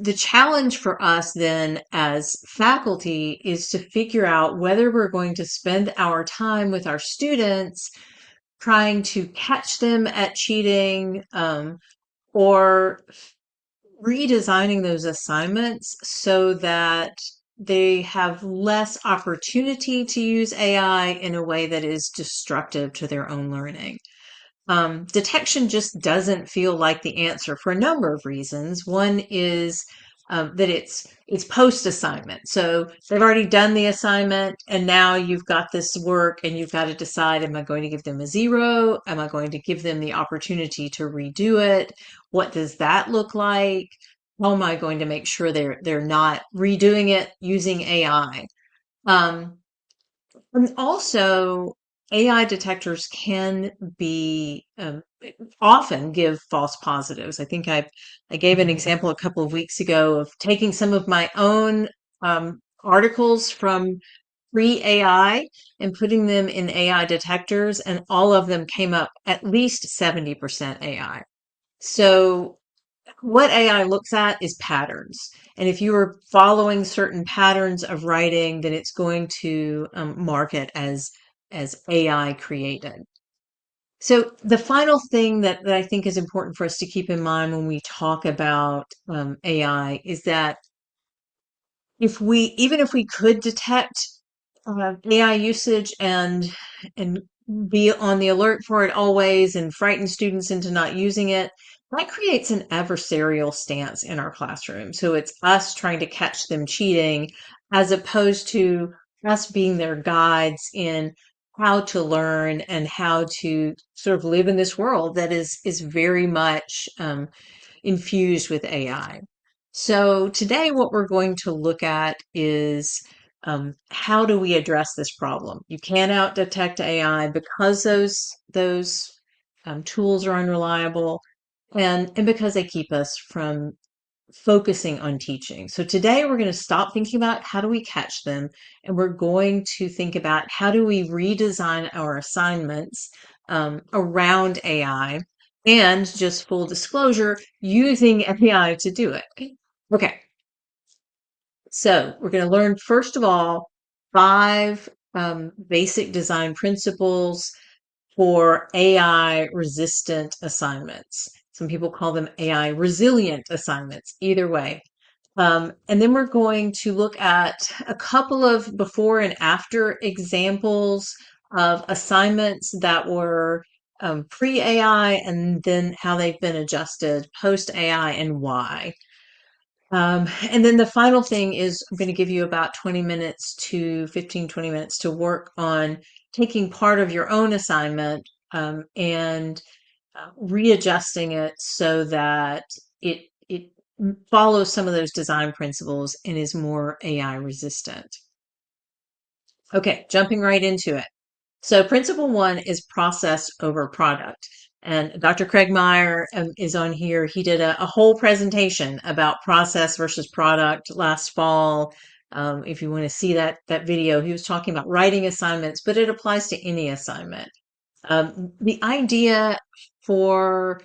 the challenge for us then as faculty is to figure out whether we're going to spend our time with our students trying to catch them at cheating, or redesigning those assignments so that they have less opportunity to use AI in a way that is destructive to their own learning. Detection just doesn't feel like the answer for a number of reasons. One is that it's post assignment, so they've already done the assignment, and now you've got this work, and you've got to decide: am I going to give them a 0? Am I going to give them the opportunity to redo it? What does that look like? How am I going to make sure they're not redoing it using AI? Um, and also, AI detectors can be often give false positives. I gave an example a couple of weeks ago of taking some of my own articles from pre-AI and putting them in AI detectors, and all of them came up at least 70% AI. So what AI looks at is patterns. And if you are following certain patterns of writing, then it's going to mark it as AI created. So the final thing that I think is important for us to keep in mind when we talk about AI is that even if we could detect AI usage and be on the alert for it always and frighten students into not using it, that creates an adversarial stance in our classroom. So it's us trying to catch them cheating as opposed to us being their guides in how to learn and how to sort of live in this world that is very much infused with AI. So today, what we're going to look at is how do we address this problem? You can't out detect AI because those tools are unreliable, and because they keep us from focusing on teaching. So today we're going to stop thinking about how do we catch them, and we're going to think about how do we redesign our assignments around AI, and just full disclosure, using AI to do it. Okay, so we're going to learn first of all 5 basic design principles for AI resistant assignments. Some people call them AI resilient assignments, either way. And then we're going to look at a couple of before and after examples of assignments that were pre-AI, and then how they've been adjusted post-AI and why. And then the final thing is I'm going to give you about 20 minutes to 15, 20 minutes to work on taking part of your own assignment and readjusting it so that it follows some of those design principles and is more AI resistant. Okay, jumping right into it. So principle 1 is process over product. And Dr. Craig Meyer is on here. He did a whole presentation about process versus product last fall. If you want to see that video, he was talking about writing assignments, but it applies to any assignment. The idea for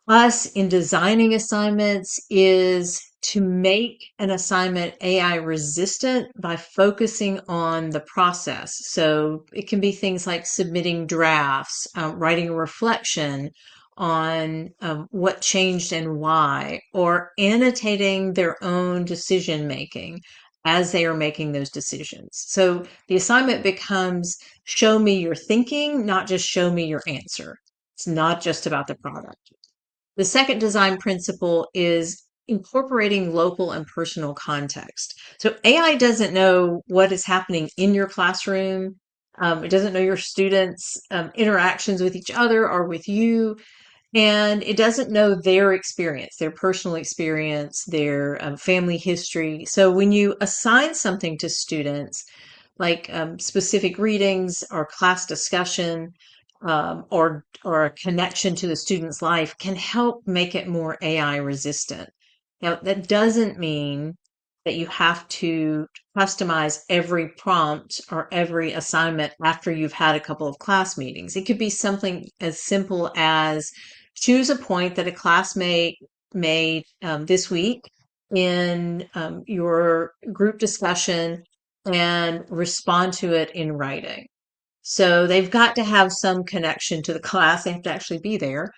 us in designing assignments is to make an assignment AI resistant by focusing on the process. So it can be things like submitting drafts, writing a reflection on what changed and why, or annotating their own decision making as they are making those decisions. So the assignment becomes show me your thinking, not just show me your answer. It's not just about the product. The second design principle is incorporating local and personal context. So AI doesn't know what is happening in your classroom. It doesn't know your students' interactions with each other or with you. And it doesn't know their experience, their personal experience, their family history. So when you assign something to students, like specific readings or class discussion, or a connection to the student's life, can help make it more AI resistant. Now, that doesn't mean that you have to customize every prompt or every assignment after you've had a couple of class meetings. It could be something as simple as choose a point that a classmate made this week in your group discussion and respond to it in writing. So they've got to have some connection to the class. They have to actually be there.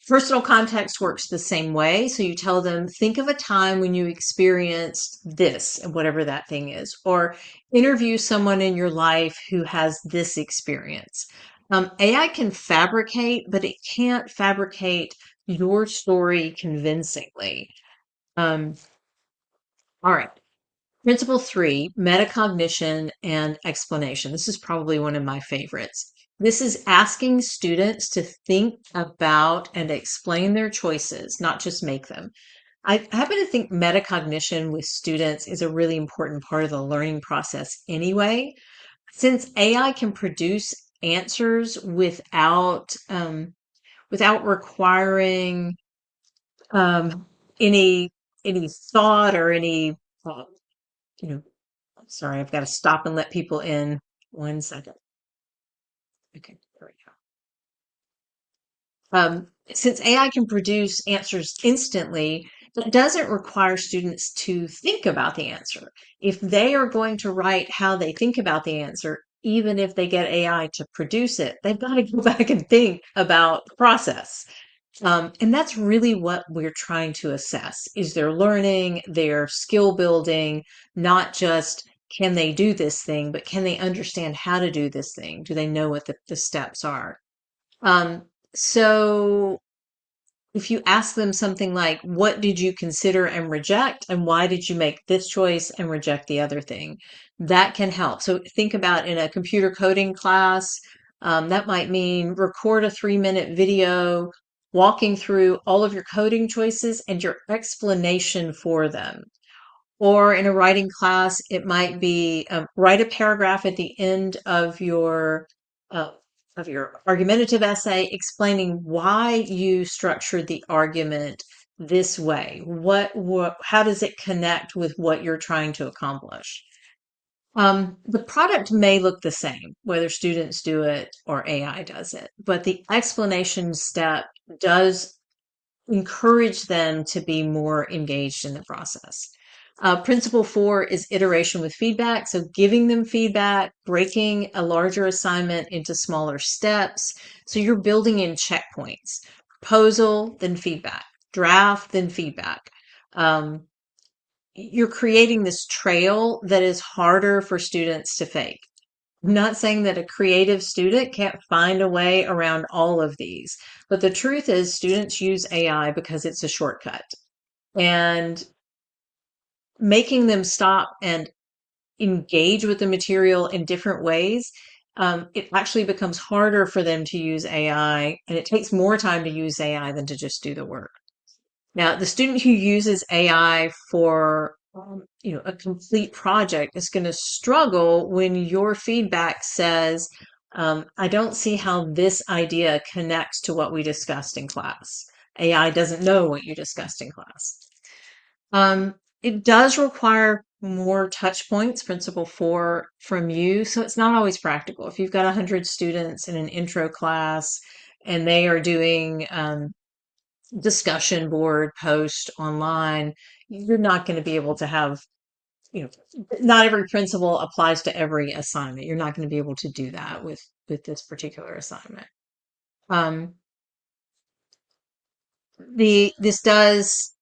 Personal context works the same way. So you tell them, think of a time when you experienced this, and whatever that thing is, or interview someone in your life who has this experience. AI can fabricate, but it can't fabricate your story convincingly. Um, all right. Principle three, metacognition and explanation. This is probably one of my favorites. This is asking students to think about and explain their choices, not just make them. I happen to think metacognition with students is a really important part of the learning process anyway. Since AI can produce answers without requiring um, any any thought or any uh, you know sorry, I've got to stop and let people in 1 second. Okay, there we go. Since AI can produce answers instantly, that doesn't require students to think about the answer. If they are going to write how they think about the answer, even if they get AI to produce it, they've got to go back and think about the process. And that's really what we're trying to assess is their learning, their skill building, not just can they do this thing, but can they understand how to do this thing? Do they know what the steps are? Um, so if you ask them something like, what did you consider and reject, and why did you make this choice and reject the other thing? That can help. So think about in a computer coding class, that might mean record a 3-minute video walking through all of your coding choices and your explanation for them. Or in a writing class, it might be write a paragraph at the end uh, of your argumentative essay explaining why you structured the argument this way. How does it connect with what you're trying to accomplish? The product may look the same, whether students do it or AI does it, but the explanation step does encourage them to be more engaged in the process. Principle four is iteration with feedback. So giving them feedback, breaking a larger assignment into smaller steps. So you're building in checkpoints, proposal, then feedback, draft, then feedback. Um, you're creating this trail that is harder for students to fake. I'm not saying that a creative student can't find a way around all of these, but the truth is students use AI because it's a shortcut. And making them stop and engage with the material in different ways, it actually becomes harder for them to use AI, and it takes more time to use AI than to just do the work. Now, the student who uses AI for a complete project is going to struggle when your feedback says, I don't see how this idea connects to what we discussed in class. AI doesn't know what you discussed in class. It does require more touch points, principle four, from you. So it's not always practical. If you've got 100 students in an intro class and they are doing discussion board post online, you're not going to be able to have, you know, not every principle applies to every assignment. You're not going to be able to do that with this particular assignment. Um, this does,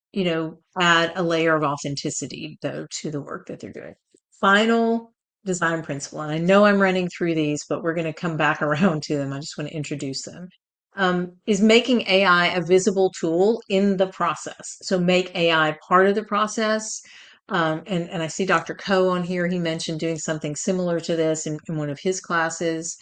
add a layer of authenticity though to the work that they're doing. Final design principle, and I know I'm running through these, but we're going to come back around to them. I just want to introduce them. Is making AI a visible tool in the process. So make AI part of the process. And I see Dr. Coe on here. He mentioned doing something similar to this in one of his classes.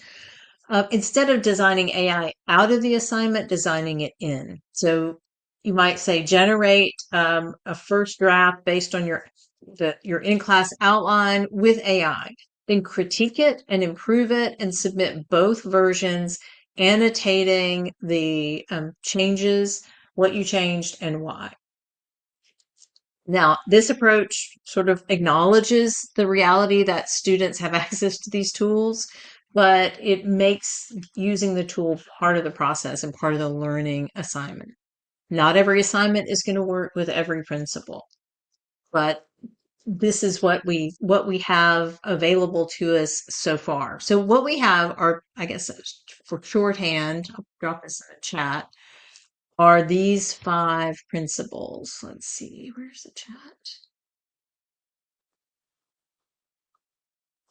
Instead of designing AI out of the assignment, designing it in. So you might say generate a first draft based on your in-class outline with AI. Then critique it and improve it and submit both versions, annotating the changes, what you changed, and why. Now, this approach sort of acknowledges the reality that students have access to these tools, but it makes using the tool part of the process and part of the learning assignment. Not every assignment is going to work with every principal, but this is what we have available to us so far. So what we have are, I guess for shorthand, I'll drop this in the chat, are these five principles. Let's see, where's the chat?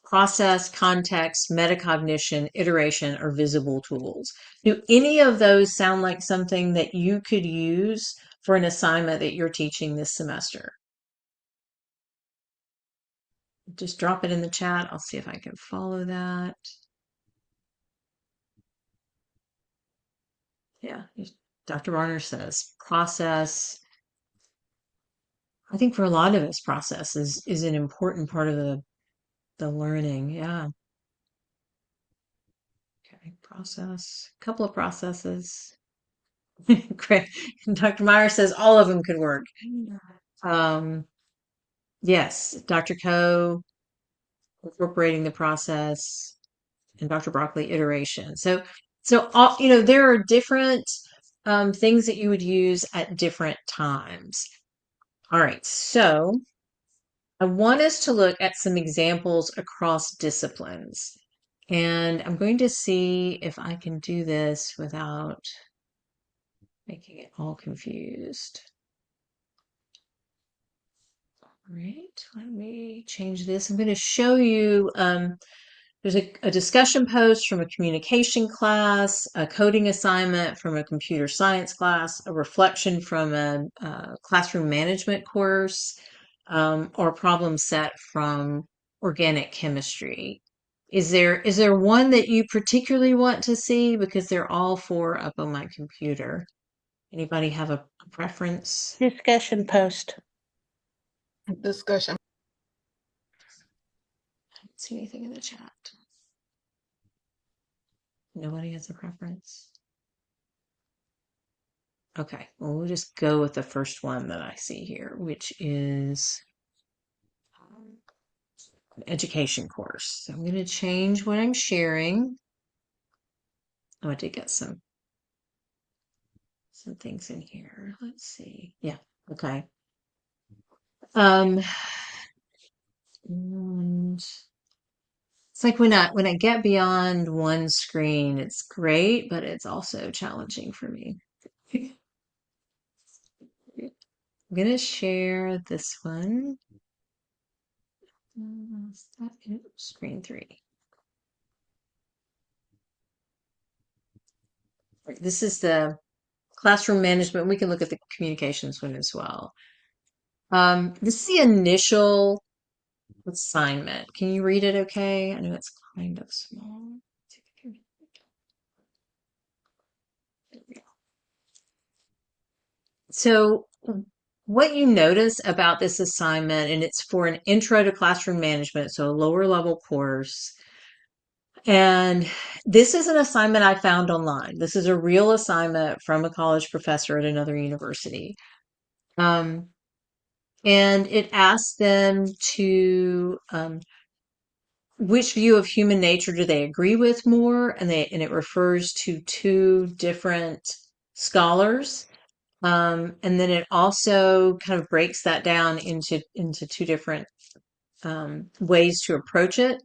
Process, context, metacognition, iteration are visible tools. Do any of those sound like something that you could use for an assignment that you're teaching this semester? Just drop it in the chat. I'll see if I can follow that. Yeah, Dr. Varner says process. I think for a lot of us, process is an important part of the learning. Yeah. Okay, process. A couple of processes. Great. Dr. Meyer says all of them could work. Um, yes, Dr. Coe, incorporating the process, and Dr. Broccoli, iteration. So all, there are different things that you would use at different times. All right, so I want us to look at some examples across disciplines. And I'm going to see if I can do this without making it all confused. All right, let me change this. I'm going to show you, there's a discussion post from a communication class, a coding assignment from a computer science class, a reflection from a classroom management course, or a problem set from organic chemistry. Is there one that you particularly want to see? Because they're all four up on my computer. Anybody have a preference? Discussion post. Discussion. I don't see anything in the chat. Nobody has a preference. Okay, well, we'll just go with the first one that I see here, which is an education course. So I'm going to change what I'm sharing. Oh, I did get some things in here. Let's see. Yeah, okay. Um, and it's like when I get beyond one screen, it's great, but it's also challenging for me. I'm gonna share this one. Screen 3. This is the classroom management. We can look at the communications one as well. This is the initial assignment. Can you read it okay? I know it's kind of small. So what you notice about this assignment, and it's for an intro to classroom management, so a lower level course. And this is an assignment I found online. This is a real assignment from a college professor at another university. Um, and it asks them to which view of human nature do they agree with more, and it refers to two different scholars. And then it also kind of breaks that down into two different ways to approach it.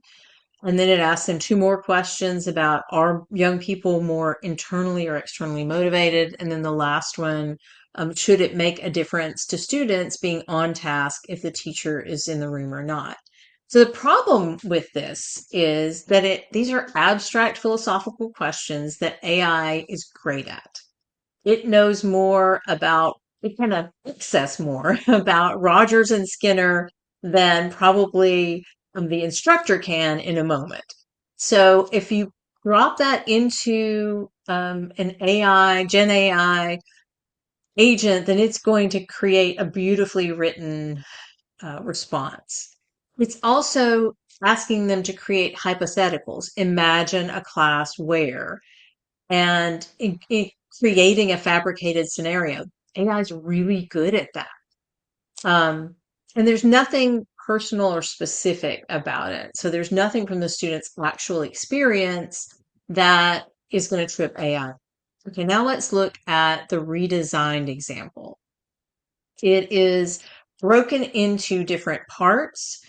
And then it asks them two more questions about, are young people more internally or externally motivated? And then the last one, should it make a difference to students being on task if the teacher is in the room or not? So the problem with this is that these are abstract philosophical questions that AI is great at. It knows more about, it kind of access more about Rogers and Skinner than probably the instructor can in a moment. So if you drop that into an AI, Gen AI agent, then it's going to create a beautifully written response. It's also asking them to create hypotheticals. Imagine a class where, and creating a fabricated scenario. AI is really good at that. Um, and there's nothing personal or specific about it. So there's nothing from the student's actual experience that is going to trip AI. Okay, now let's look at the redesigned example. It is broken into different parts.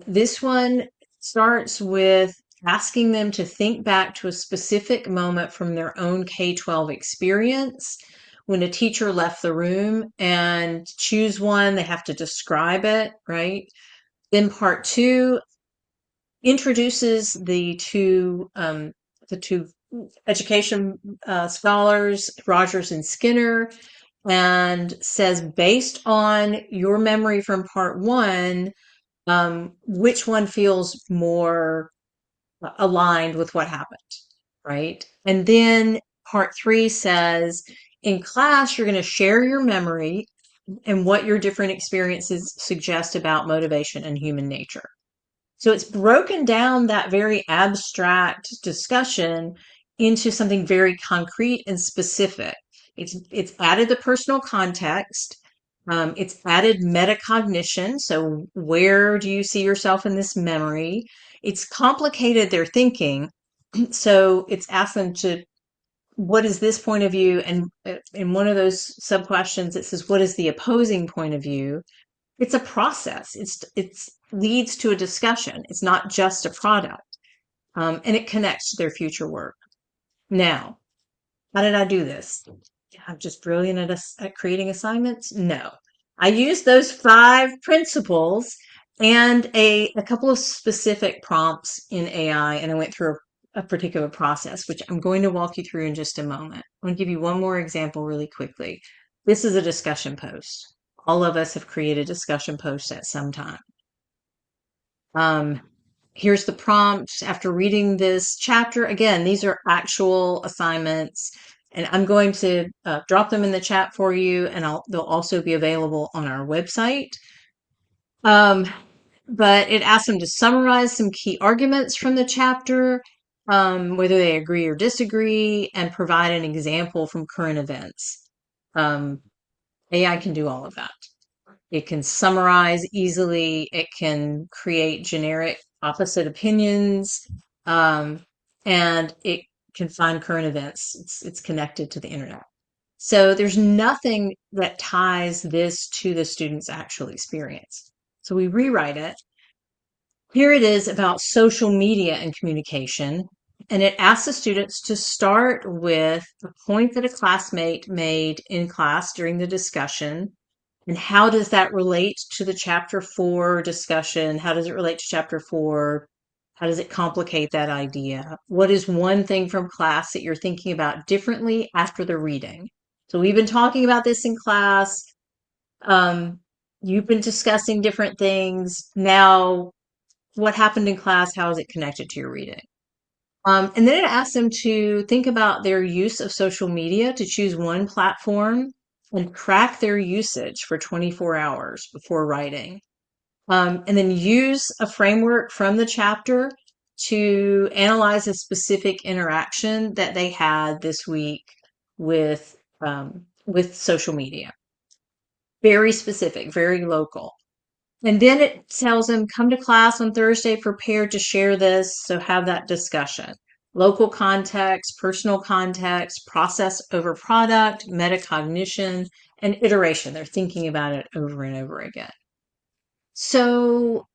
This one starts with asking them to think back to a specific moment from their own K-12 experience when a teacher left the room and choose one. They have to describe it, right? Then part two introduces the two education scholars, Rogers and Skinner, and says, based on your memory from part one, which one feels more aligned with what happened, right? And then part three says, in class, you're going to share your memory and what your different experiences suggest about motivation and human nature. So it's broken down that very abstract discussion into something very concrete and specific. It's added the personal context. It's added metacognition. So where do you see yourself in this memory? It's complicated their thinking. So it's asked them to, what is this point of view? And in one of those sub questions, it says, what is the opposing point of view? It's a process. It's leads to a discussion. It's not just a product, and it connects to their future work. Now, how did I do this? I'm just brilliant at creating assignments. No, I used those five principles and a couple of specific prompts in AI, and I went through a particular process, which I'm going to walk you through in just a moment. I'm going to give you one more example really quickly. This is a discussion post. All of us have created discussion posts at some time. Um, Here's the prompt after reading this chapter. Again, these are actual assignments, and I'm going to drop them in the chat for you, and they'll also be available on our website. Um, but it asks them to summarize some key arguments from the chapter, whether they agree or disagree, and provide an example from current events. AI can do all of that. It can summarize easily. It can create generic opposite opinions, um, and it can find current events. It's connected to the internet. So there's nothing that ties this to the student's actual experience. So we rewrite it. Here it is about social media and communication. And it asks the students to start with a point that a classmate made in class during the discussion. And how does that relate to the chapter four discussion? How does it relate to chapter four? How does it complicate that idea? What is one thing from class that you're thinking about differently after the reading? So we've been talking about this in class. Um, you've been discussing different things. Now, what happened in class? How is it connected to your reading? And then it asks them to think about their use of social media, to choose one platform and track their usage for 24 hours before writing. And then use a framework from the chapter to analyze a specific interaction that they had this week with social media. Very specific, very local. And then it tells them, come to class on Thursday prepared to share this. So have that discussion. Local context, personal context, process over product, metacognition, and iteration. They're thinking about it over and over again. So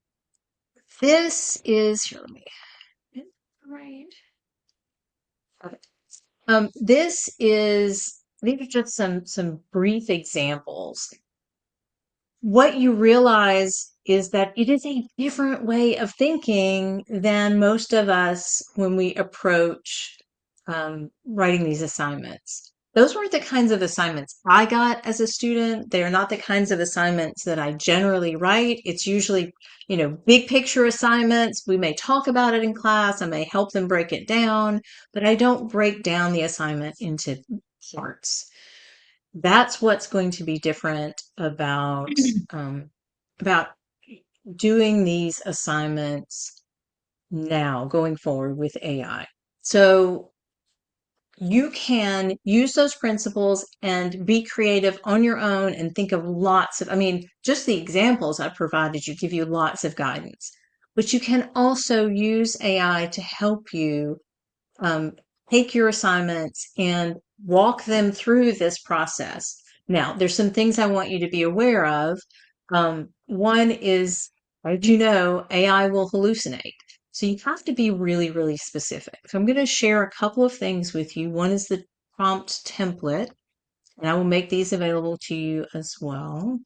this is, here, let me, right. Okay. These are just some brief examples. What you realize is that it is a different way of thinking than most of us when we approach writing these assignments. Those weren't the kinds of assignments I got as a student. They are not the kinds of assignments that I generally write. It's usually, big picture assignments. We may talk about it in class. I may help them break it down, but I don't break down the assignment into parts. That's what's going to be different about doing these assignments now going forward with AI. So you can use those principles and be creative on your own and think of just the examples I provided you give you lots of guidance. But you can also use AI to help you take your assignments and walk them through this process. Now, there's some things I want you to be aware of. One is, as you know, AI will hallucinate. So you have to be really, really specific. So I'm going to share a couple of things with you. One is the prompt template, and I will make these available to you as well.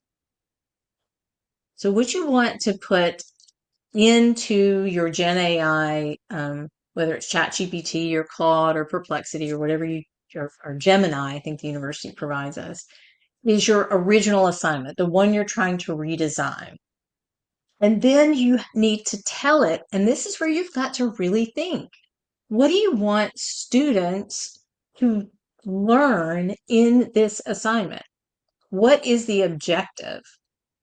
So what you want to put into your Gen AI, whether it's ChatGPT or Claude or Perplexity or whatever or Gemini, I think the university provides us, is your original assignment, the one you're trying to redesign. And then you need to tell it, and this is where you've got to really think. What do you want students to learn in this assignment? What is the objective?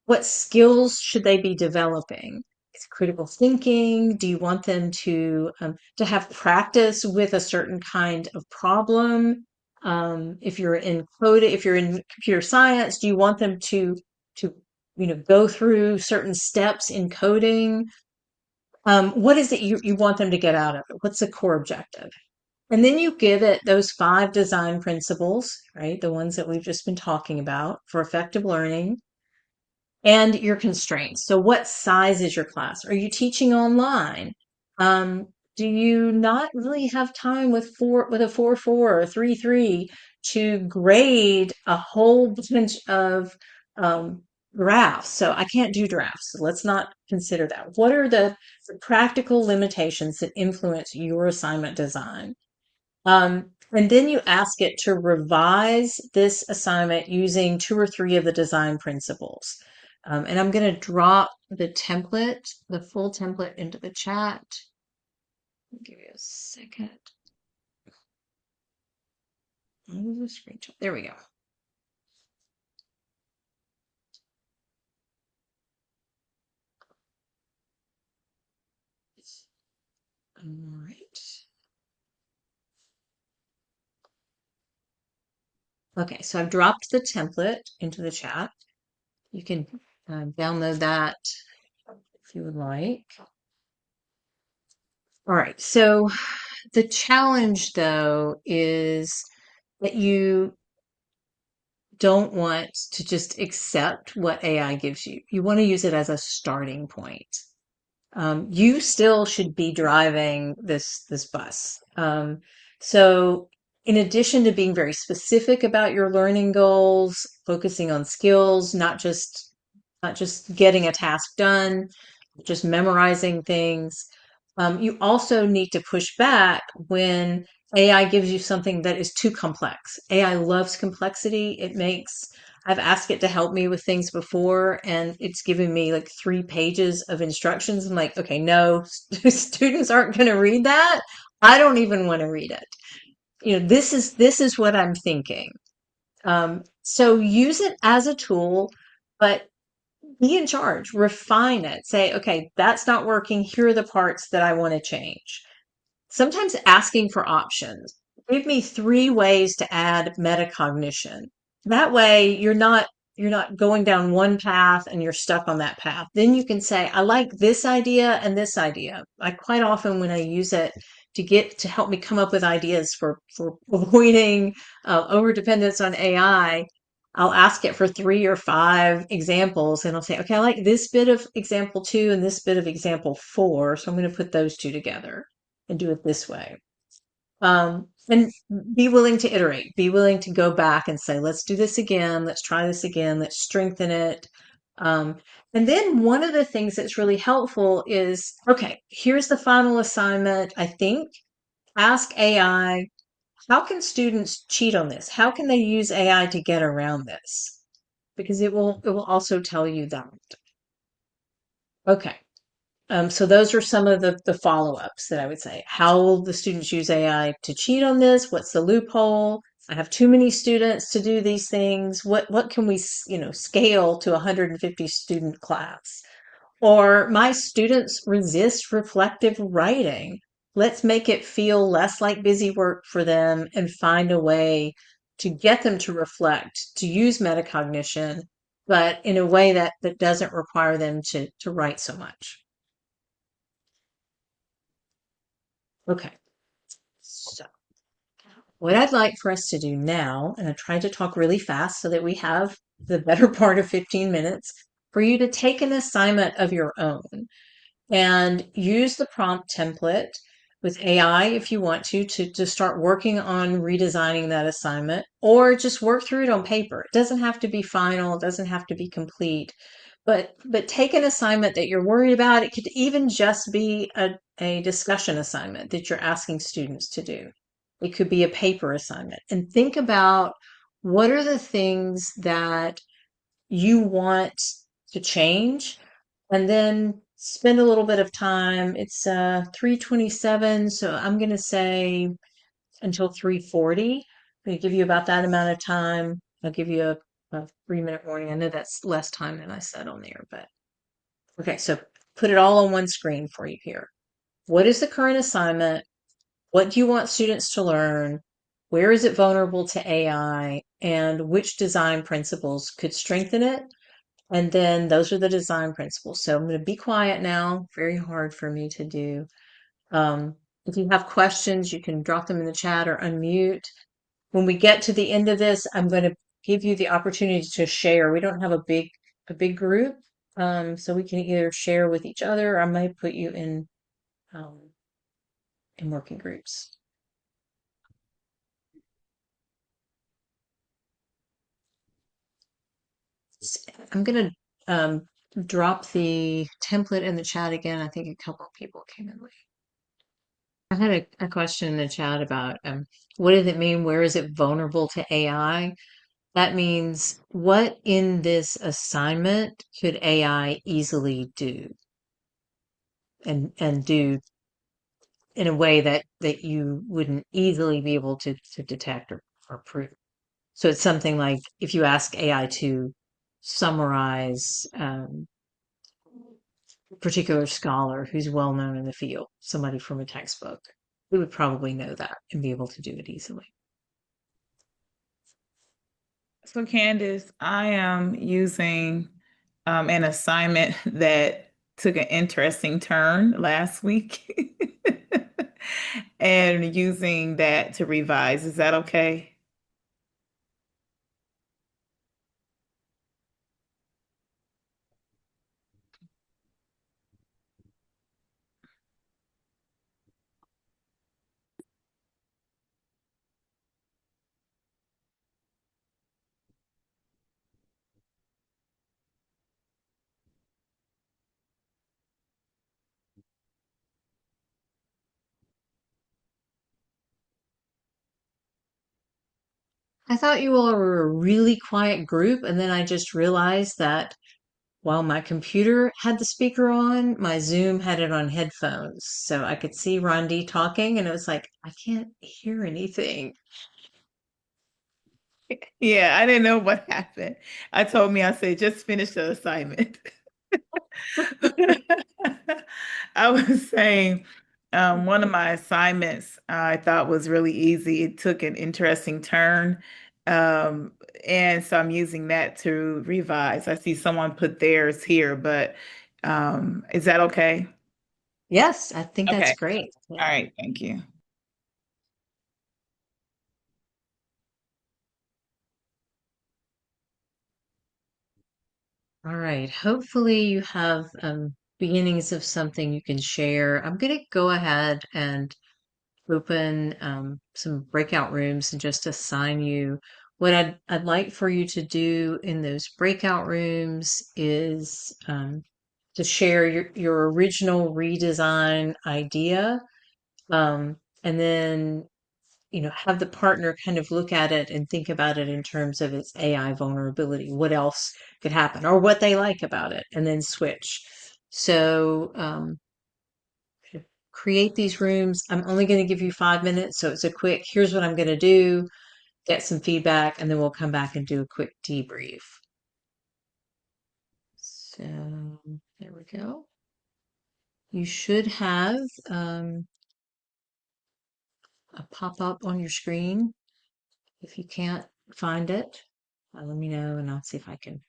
What skills should they be developing? Is it critical thinking? Do you want them to have practice with a certain kind of problem? If you're in if you're in computer science, do you want them to go through certain steps in coding? What is it you want them to get out of it? What's the core objective? And then you give it those 5 design principles, right? The ones that we've just been talking about for effective learning and your constraints. So what size is your class? Are you teaching online? Um, do you not really have time with a 4.4 or a 3.3 to grade a whole bunch of um, graphs? So I can't do drafts. So let's not consider that. What are the practical limitations that influence your assignment design? And then you ask it to revise this assignment using 2 or 3 of the design principles. And I'm going to drop the template, the full template into the chat. I'll give you a second. Move the screenshot. There we go. All right. Okay, so I've dropped the template into the chat. You can download that if you would like. All right, so the challenge though is that you don't want to just accept what AI gives you. You want to use it as a starting point. You still should be driving this bus. So in addition to being very specific about your learning goals, focusing on skills, not just getting a task done, just memorizing things. You also need to push back when AI gives you something that is too complex. AI loves complexity. I've asked it to help me with things before, and it's given me like 3 pages of instructions. I'm like, okay, no, students aren't going to read that. I don't even want to read it. This is what I'm thinking. So use it as a tool, but be in charge, refine it, say, okay, that's not working. Here are the parts that I want to change. Sometimes asking for options. Give me 3 ways to add metacognition. That way you're not going down one path and you're stuck on that path. Then you can say, I like this idea and this idea. I quite often when I use it to help me come up with ideas for avoiding over dependence on AI, I'll ask it for 3 or 5 examples and I'll say, okay, I like this bit of example 2 and this bit of example 4. So I'm going to put those 2 together and do it this way. And be willing to iterate, be willing to go back and say, let's do this again. Let's try this again. Let's strengthen it. Um, and then one of the things that's really helpful is, okay, here's the final assignment. I think ask AI, how can students cheat on this? How can they use AI to get around this? Because it will also tell you that. Okay. So those are some of the follow-ups that I would say. How will the students use AI to cheat on this? What's the loophole? I have too many students to do these things. What can we, scale to a 150 student class? Or my students resist reflective writing. Let's make it feel less like busy work for them and find a way to get them to reflect, to use metacognition, but in a way that doesn't require them to write so much. Okay. So What I'd like for us to do now, and I tried to talk really fast so that we have the better part of 15 minutes, for you to take an assignment of your own and use the prompt template with AI if you want to start working on redesigning that assignment, or just work through it on paper. It doesn't have to be final, it doesn't have to be complete, but take an assignment that you're worried about. It could even just be a discussion assignment that you're asking students to do. It could be a paper assignment, and think about what are the things that you want to change, and then spend a little bit of time. It's 3:27, so I'm going to say until 3:40. I'm going to give you about that amount of time. I'll give you a 3-minute warning. I know that's less time than I said on there, but okay, so put it all on one screen for you here. What is the current assignment? What do you want students to learn? Where is it vulnerable to AI? And which design principles could strengthen it? And then those are the design principles. So I'm going to be quiet now. Very hard for me to do. Um, if you have questions, you can drop them in the chat or unmute. When we get to the end of this, I'm going to give you the opportunity to share. We don't have a big group, so we can either share with each other, or I might put you um, in working groups. I'm going to drop the template in the chat again. I think a couple of people came in late. I had a question in the chat about what does it mean? Where is it vulnerable to AI? That means what in this assignment could AI easily do and do in a way that you wouldn't easily be able to detect or prove. So it's something like if you ask AI to summarize a particular scholar who's well known in the field, somebody from a textbook, we would probably know that and be able to do it easily. So Candace, I am using an assignment that took an interesting turn last week and using that to revise. Is that okay? I thought you all were a really quiet group, and then I just realized that while my computer had the speaker on, my Zoom had it on headphones. So I could see Rondi talking, and it was like, I can't hear anything. Yeah, I didn't know what happened. I said, just finish the assignment. I was saying, one of my assignments I thought was really easy. It took an interesting turn. Um, and so I'm using that to revise. I see someone put theirs here, but is that okay? Yes, I think that's Okay. great. All Yeah. right. Thank you. All right. Hopefully you have beginnings of something you can share. I'm going to go ahead and open some breakout rooms and just assign you what I'd like for you to do in those breakout rooms is to share your original redesign idea, and then have the partner kind of look at it and think about it in terms of its AI vulnerability. What else could happen, or what they like about it, and then switch. So to create these rooms, I'm only going to give you 5 minutes, so it's a quick. Here's what I'm going to do. Get some feedback, and then we'll come back and do a quick debrief. So there we go. You should have a pop-up on your screen. If you can't find it, let me know and I'll see if I can.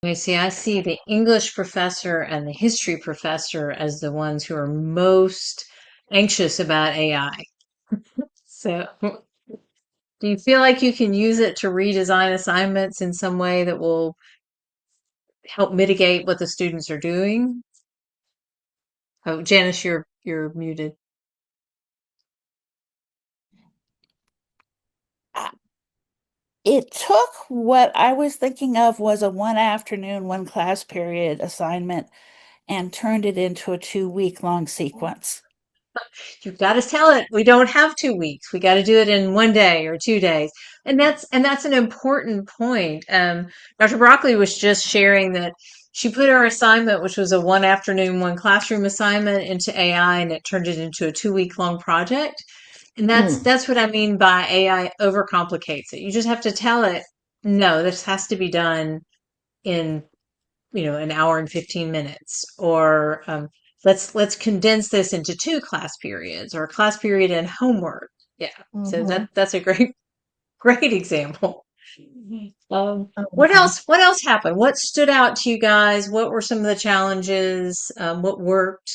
Let me see, I see the English professor and the history professor as the ones who are most anxious about AI. So, do you feel like you can use it to redesign assignments in some way that will help mitigate what the students are doing? Oh, Janice, you're muted. Uh, It took what I was thinking of was a one afternoon, one class period assignment and turned it into a 2 week long sequence. You've got to tell it we don't have 2 weeks. We got to do it in 1 day or 2 days. And that's an important point. Dr. Broccoli was just sharing that she put her assignment, which was a one afternoon, one classroom assignment, into AI, and it turned it into a 2 week long project. And that's Mm. that's what I mean by AI overcomplicates it. You just have to tell it, no, this has to be done in an hour and 15 minutes, or let's condense this into two class periods, or a class period and homework. Yeah, so Mhm. that's a great great example. What Mhm. else what else happened? What stood out to you guys? What were some of the challenges? What worked?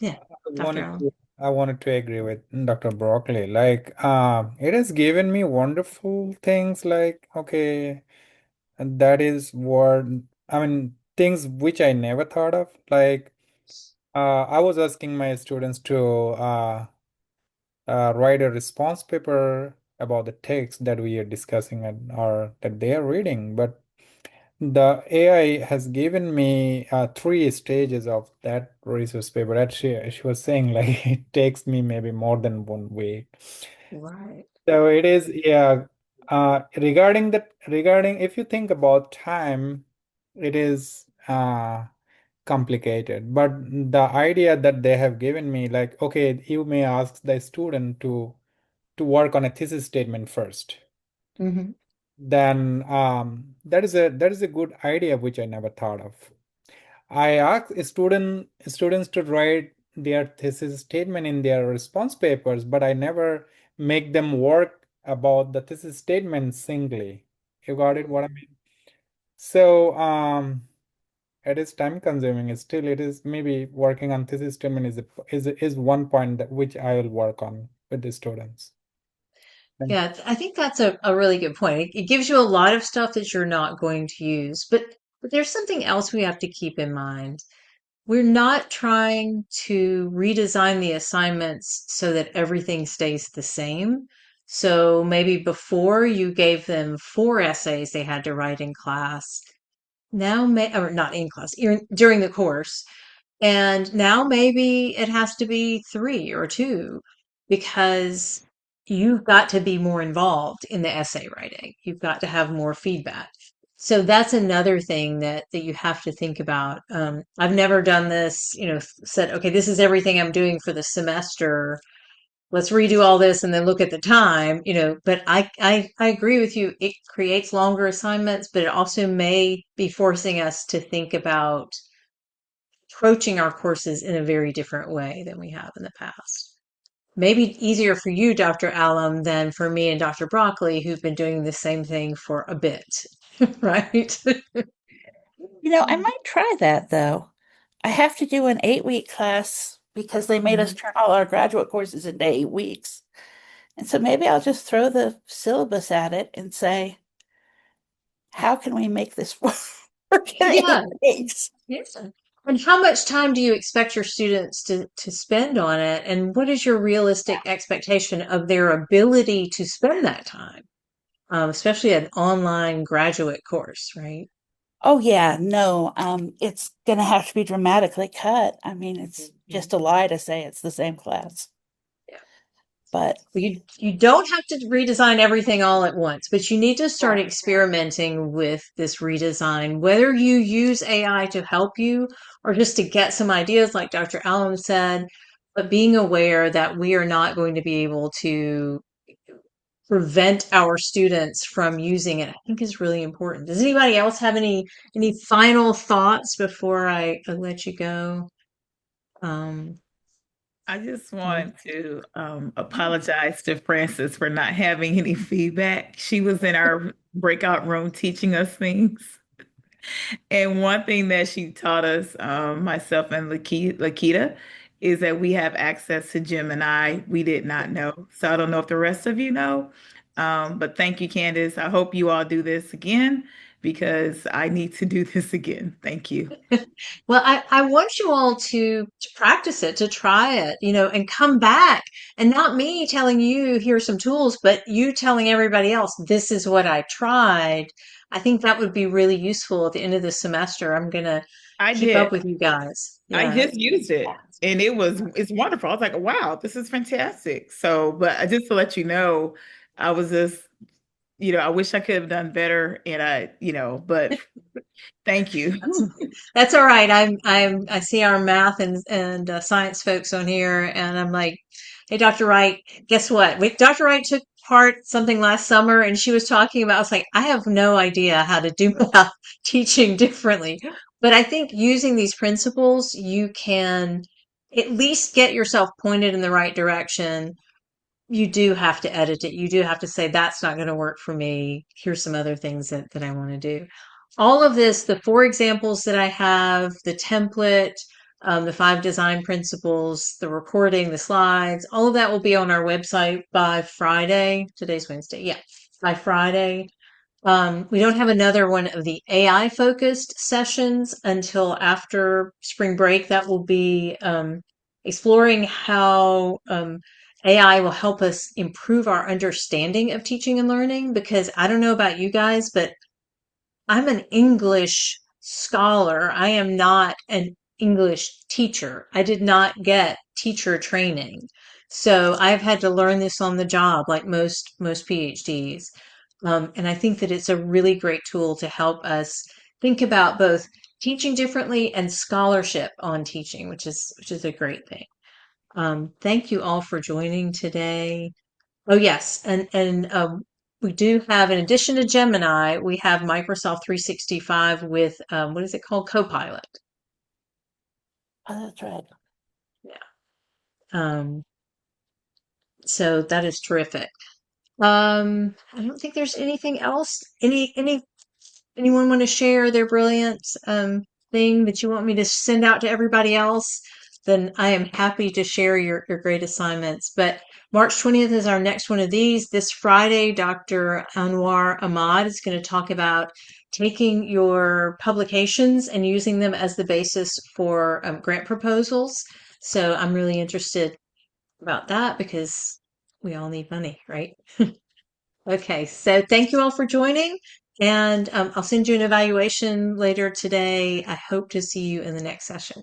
Yeah, I Dr. wanted Allen. to, I wanted to agree with Dr. Broccoli. Like, it has given me wonderful things like, okay, and that is what, I mean, things which I never thought of. Like, I was asking my students to write a response paper about the text that we are discussing and or that they are reading, but the AI has given me three stages of that research paper. That she was saying like it takes me maybe more than 1 week. Right. So it is, yeah. Regarding if you think about time, it is complicated. But the idea that they have given me, like, okay, you may ask the student to work on a thesis statement first. Hmm. Then that is a good idea which I never thought of. I ask students to write their thesis statement in their response papers, but I never make them work about the thesis statement singly. You got it what I mean? So it is time consuming. Still, it is maybe working on thesis statement is one point that which I will work on with the students. Thank Yeah, I think that's a really good point. It gives you a lot of stuff that you're not going to use, but there's something else we have to keep in mind. We're not trying to redesign the assignments so that everything stays the same. So maybe before you gave them 4 essays they had to write in class, now or not in class, during the course. And now maybe it has to be three or two, because you've got to be more involved in the essay writing. You've got to have more feedback. So that's another thing that you have to think about. I've never done this, said, okay, this is everything I'm doing for the semester. Let's redo all this and then look at the time, but I agree with you. It creates longer assignments, but it also may be forcing us to think about approaching our courses in a very different way than we have in the past. Maybe easier for you, Dr. Allam, than for me and Dr. Broccoli, who've been doing the same thing for a bit, right? I might try that though. I have to do an 8 week class because they made us Mhm. turn all our graduate courses into 8 weeks. And so maybe I'll just throw the syllabus at it and say, how can we make this work in Yeah, 8 weeks? yes. And how much time do you expect your students to spend on it? And what is your realistic expectation of their ability to spend that time? Especially an online graduate course, right? Oh yeah, no, it's gonna have to be dramatically cut. I mean, it's Mhm. just a lie to say it's the same class. Yeah. But Well, you don't have to redesign everything all at once, but you need to start experimenting with this redesign, whether you use AI to help you or just to get some ideas, like Dr. Allen said, but being aware that we are not going to be able to prevent our students from using it, I think is really important. Does anybody else have any final thoughts before I let you go? Um, I just any- want to apologize to Frances for not having any feedback. She was in our breakout room teaching us things. And one thing that she taught us, myself and Lakita, is that we have access to Gemini. We did not know. So I don't know if the rest of you know. But thank you, Candace. I hope you all do this again because I need to do this again. Thank you. Well, I want you all to practice it, to try it, and come back. And not me telling you, here's some tools, but you telling everybody else, this is what I tried. I think that would be really useful at the end of the semester. I'm gonna I keep up did. with you guys. I Yeah. just used it and it's wonderful. I was like, wow, this is fantastic. So, but just to let you know, I was just, I wish I could have done better and but thank you. That's that's all right. I see our math and science folks on here, and I'm like, hey, Dr. Wright, guess what? Dr. Wright took part something last summer, and she was talking about. I was like, I have no idea how to do math teaching differently, but I think using these principles, you can at least get yourself pointed in the right direction. You do have to edit it. You do have to say, that's not going to work for me. Here's some other things that I want to do. All of this, the 4 examples that I have, the template, the 5 design principles, the recording, the slides, all of that will be on our website by Friday. Today's Wednesday. Yeah, by Friday. We don't have another one of the AI focused sessions until after spring break. That will be exploring how AI will help us improve our understanding of teaching and learning. Because I don't know about you guys, but I'm an English scholar. I am not an English teacher. I did not get teacher training. So I've had to learn this on the job, like most PhDs. And I think that it's a really great tool to help us think about both teaching differently and scholarship on teaching, which is a great thing. Thank you all for joining today. Oh yes, and we do have, in addition to Gemini, we have Microsoft 365 with what is it called? Copilot. Oh, that's right. Yeah. Um, so that is terrific. I don't think there's anything else. Anyone want to share their brilliant thing that you want me to send out to everybody else? Then I am happy to share your great assignments. But March 20th is our next one of these. This Friday, Dr. Anwar Ahmad is going to talk about taking your publications and using them as the basis for grant proposals. So I'm really interested about that because we all need money, right? Okay, so thank you all for joining, and I'll send you an evaluation later today. I hope to see you in the next session.